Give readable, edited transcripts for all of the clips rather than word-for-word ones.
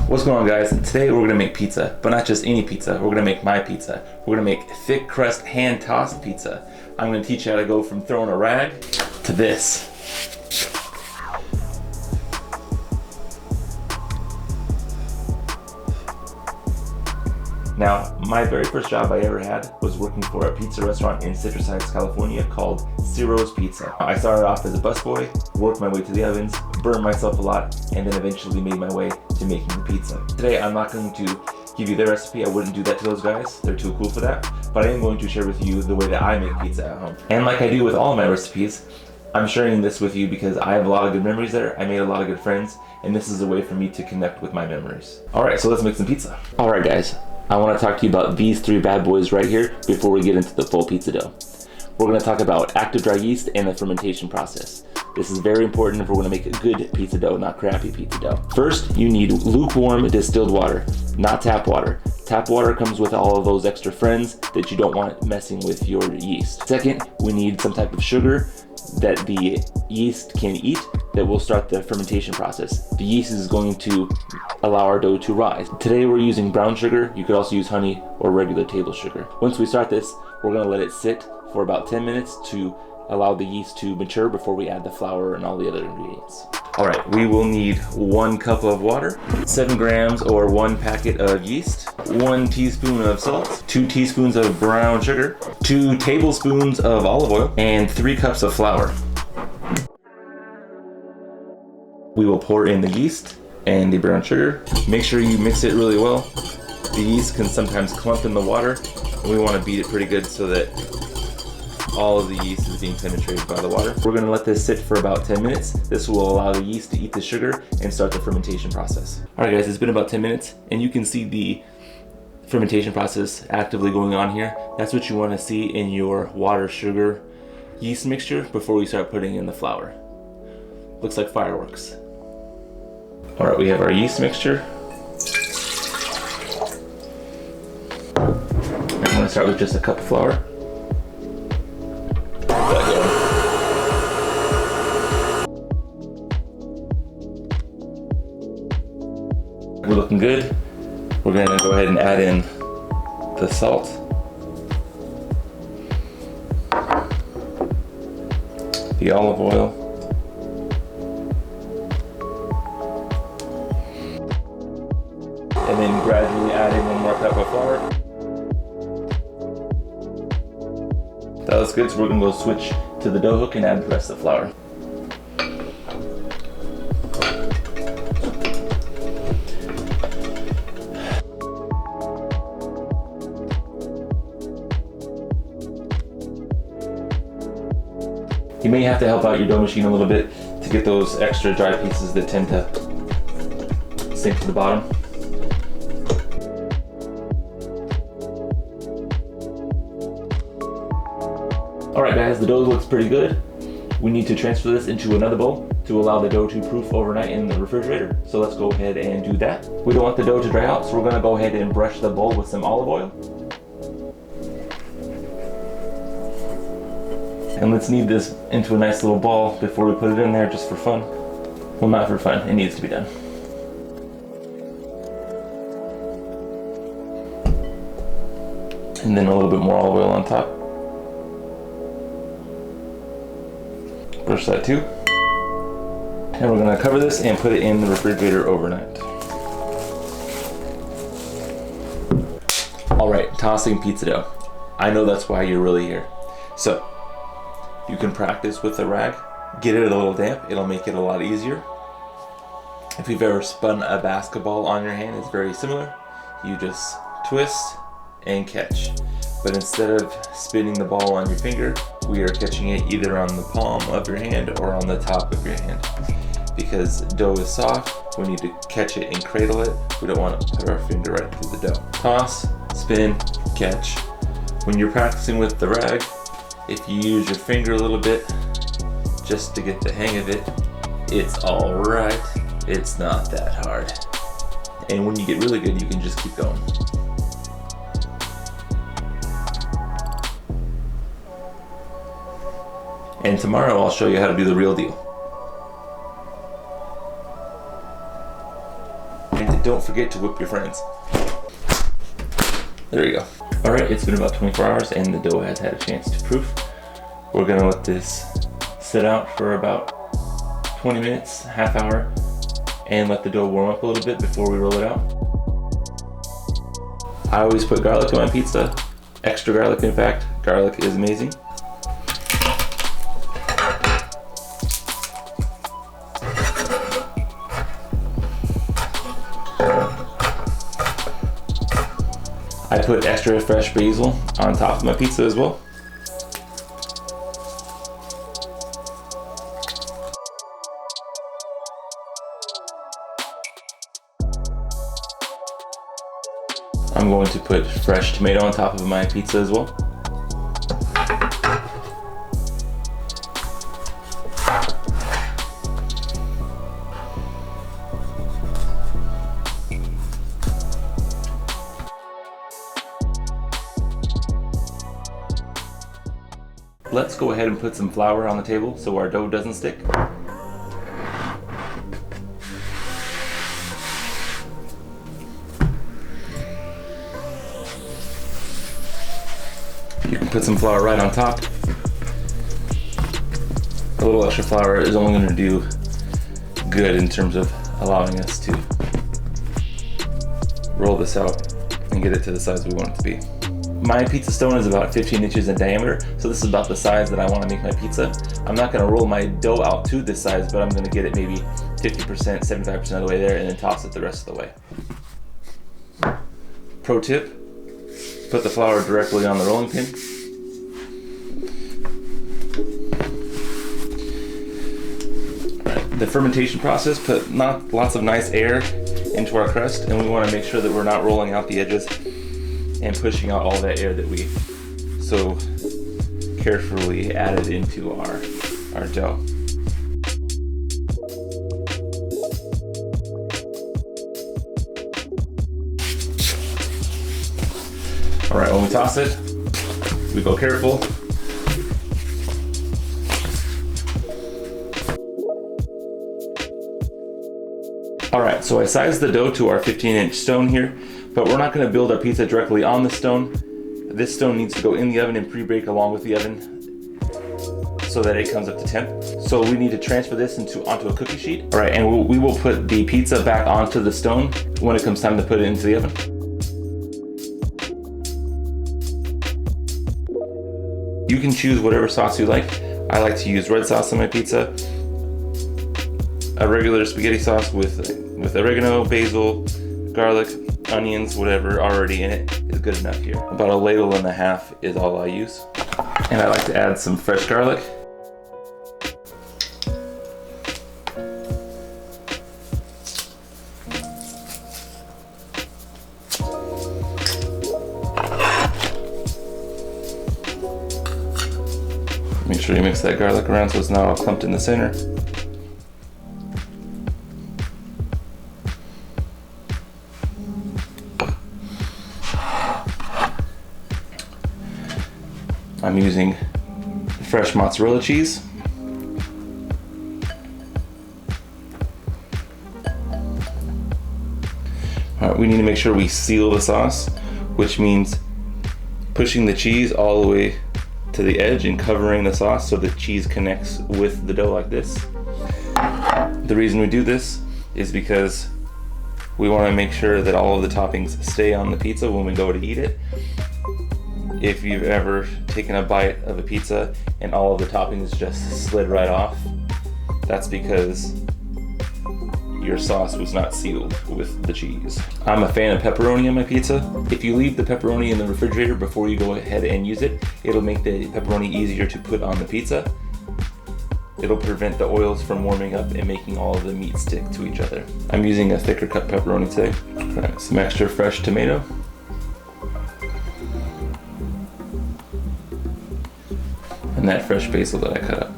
What's going on, guys? Today we're gonna make pizza, but not just any pizza. We're gonna make my pizza. We're gonna make thick crust hand tossed pizza. I'm gonna teach you how to go from throwing a rag to this. Now, my very first job I ever had was working for a pizza restaurant in Citrus Heights, California called Ciro's Pizza. I started off as a busboy, worked my way to the ovens, burned myself a lot, and then eventually made my way to making the pizza. Today, I'm not going to give you their recipe. I wouldn't do that to those guys. They're too cool for that. But I am going to share with you the way that I make pizza at home. And like I do with all of my recipes, I'm sharing this with you because I have a lot of good memories there. I made a lot of good friends, and this is a way for me to connect with my memories. All right, so let's make some pizza. All right, guys. I want to talk to you about these three bad boys right here before we get into the full pizza dough. We're going to talk about active dry yeast and the fermentation process. This is very important if we're going to make a good pizza dough, not crappy pizza dough. First, you need lukewarm distilled water, not tap water. Tap water comes with all of those extra friends that you don't want messing with your yeast. Second, we need some type of sugar that the yeast can eat that will start the fermentation process. The yeast is going to allow our dough to rise. Today we're using brown sugar. You could also use honey or regular table sugar. Once we start this, we're going to let it sit for about 10 minutes to allow the yeast to mature before we add the flour and all the other ingredients. All right, we will need 1 cup of water, 7 grams or 1 packet of yeast, 1 teaspoon of salt, 2 teaspoons of brown sugar, 2 tablespoons of olive oil, and 3 cups of flour. We will pour in the yeast and the brown sugar. Make sure you mix it really well. The yeast can sometimes clump in the water, and we want to beat it pretty good so that all of the yeast is being penetrated by the water. We're going to let this sit for about 10 minutes. This will allow the yeast to eat the sugar and start the fermentation process. All right, guys, it's been about 10 minutes, and you can see the fermentation process actively going on here. That's what you want to see in your water, sugar, yeast mixture before we start putting in the flour. Looks like fireworks. All right, we have our yeast mixture. I'm going to start with just a cup of flour. We're looking good. We're going to go ahead and add in the salt, the olive oil, and then gradually add in 1 more cup of flour. That looks good, so we're going to go switch to the dough hook and add the rest of the flour. You may have to help out your dough machine a little bit to get those extra dry pieces that tend to sink to the bottom. Alright guys, the dough looks pretty good. We need to transfer this into another bowl to allow the dough to proof overnight in the refrigerator. So let's go ahead and do that. We don't want the dough to dry out, so we're going to go ahead and brush the bowl with some olive oil. And let's knead this into a nice little ball before we put it in there, just for fun. Well, not for fun, it needs to be done. And then a little bit more olive oil on top. Brush that too. And we're gonna cover this and put it in the refrigerator overnight. All right, tossing pizza dough. I know that's why you're really here. So, you can practice with the rag, get it a little damp, it'll make it a lot easier. If you've ever spun a basketball on your hand, it's very similar. You just twist and catch. But instead of spinning the ball on your finger, we are catching it either on the palm of your hand or on the top of your hand. Because dough is soft, we need to catch it and cradle it. We don't want to put our finger right through the dough. Toss, spin, catch. When you're practicing with the rag, if you use your finger a little bit just to get the hang of it, it's all right. It's not that hard. And when you get really good, you can just keep going. And tomorrow I'll show you how to do the real deal. don't forget to whip your friends. There you go. All right, it's been about 24 hours and the dough has had a chance to proof. We're gonna let this sit out for about 20 minutes, half hour, and let the dough warm up a little bit before we roll it out. I always put garlic on my pizza, extra garlic in fact. Garlic is amazing. I put extra fresh basil on top of my pizza as well. I'm going to put fresh tomato on top of my pizza as well. Let's go ahead and put some flour on the table so our dough doesn't stick. You can put some flour right on top. A little extra flour is only going to do good in terms of allowing us to roll this out and get it to the size we want it to be. My pizza stone is about 15 inches in diameter, so this is about the size that I want to make my pizza. I'm not going to roll my dough out to this size, but I'm going to get it maybe 50%, 75% of the way there, and then toss it the rest of the way. Pro tip, put the flour directly on the rolling pin. The fermentation process put lots of nice air into our crust, and we want to make sure that we're not rolling out the edges and pushing out all that air that we so carefully added into our dough. All right, when we toss it, we go careful. All right, so I sized the dough to our 15-inch stone here, but we're not going to build our pizza directly on the stone. This stone needs to go in the oven and pre-bake along with the oven so that it comes up to temp. So we need to transfer this onto a cookie sheet. All right, and we will put the pizza back onto the stone when it comes time to put it into the oven. You can choose whatever sauce you like. I like to use red sauce on my pizza. A regular spaghetti sauce with oregano, basil, garlic, onions, whatever already in it is good enough here. About 1.5 ladles is all I use. And I like to add some fresh garlic. Make sure you mix that garlic around so it's not all clumped in the center. I'm using fresh mozzarella cheese. All right, we need to make sure we seal the sauce, which means pushing the cheese all the way to the edge and covering the sauce so the cheese connects with the dough like this. The reason we do this is because we want to make sure that all of the toppings stay on the pizza when we go to eat it. If you've ever taken a bite of a pizza and all of the toppings just slid right off, that's because your sauce was not sealed with the cheese. I'm a fan of pepperoni on my pizza. If you leave the pepperoni in the refrigerator before you go ahead and use it, it'll make the pepperoni easier to put on the pizza. It'll prevent the oils from warming up and making all of the meat stick to each other. I'm using a thicker cut pepperoni today. All right, some extra fresh tomato. And that fresh basil that I cut up.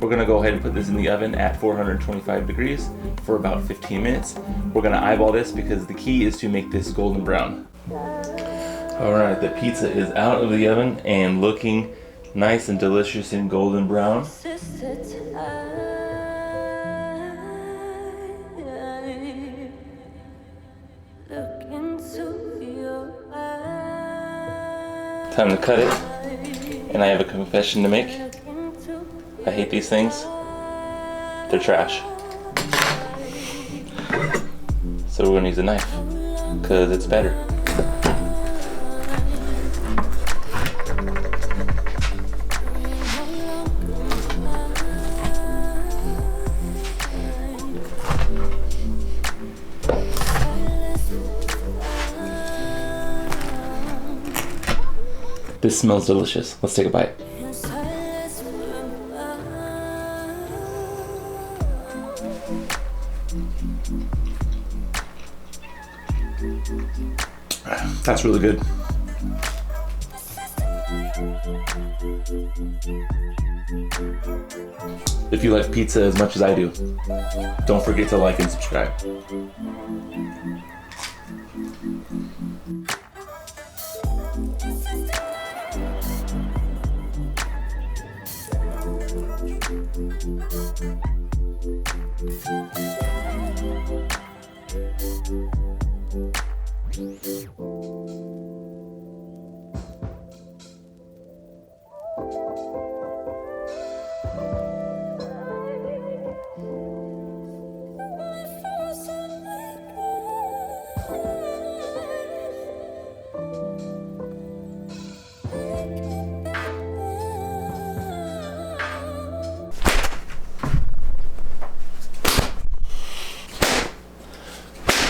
We're gonna go ahead and put this in the oven at 425 degrees for about 15 minutes. We're gonna eyeball this because the key is to make this golden brown. All right, the pizza is out of the oven and looking nice and delicious and golden brown. Time to cut it. And I have a confession to make. I hate these things. They're trash. So we're gonna use a knife, because it's better. This smells delicious. Let's take a bite. That's really good. If you like pizza as much as I do, don't forget to like and subscribe.